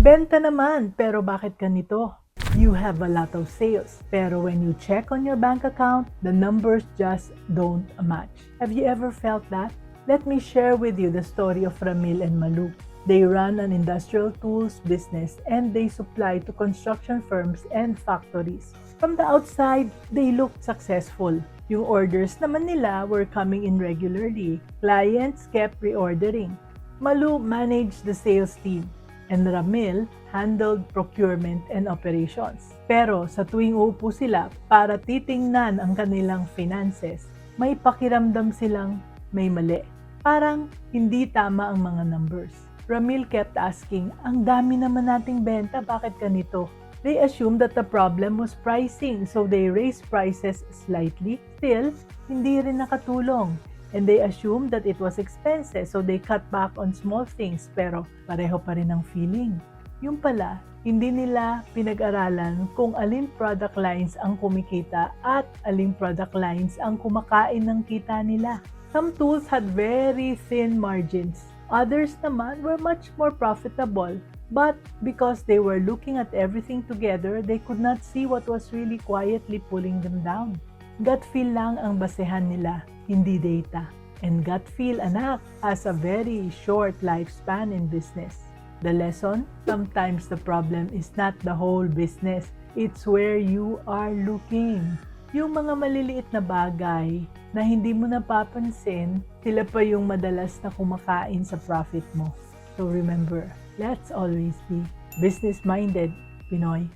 Benta naman, pero bakit ganito? You have a lot of sales, pero when you check on your bank account, the numbers just don't match. Have you ever felt that? Let me share with you the story of Ramil and Malu. They run an industrial tools business and they supply to construction firms and factories. From the outside, they looked successful. Yung orders naman nila were coming in regularly. Clients kept reordering. Malu managed the sales team and Ramil handled procurement and operations. Pero sa tuwing uupo sila para titingnan ang kanilang finances, may pakiramdam silang may mali. Parang hindi tama ang mga numbers. Ramil kept asking, ang dami naman nating benta, bakit ganito? They assumed that the problem was pricing, so they raised prices slightly. Still, hindi rin nakatulong. And they assumed that it was expenses, so they cut back on small things, pero pareho pa rin ang feeling. Yung pala, hindi nila pinag-aralan kung aling product lines ang kumikita at aling product lines ang kumakain ng kita nila. Some tools had very thin margins. Others naman were much more profitable, but because they were looking at everything together, they could not see what was really quietly pulling them down. Gut feel lang ang basehan nila, hindi data. And gut feel, anak, has a very short lifespan in business. The lesson? Sometimes the problem is not the whole business. It's where you are looking. Yung mga maliliit na bagay na hindi mo napapansin, sila pa yung madalas na kumakain sa profit mo. So remember, let's always be business-minded, Pinoy.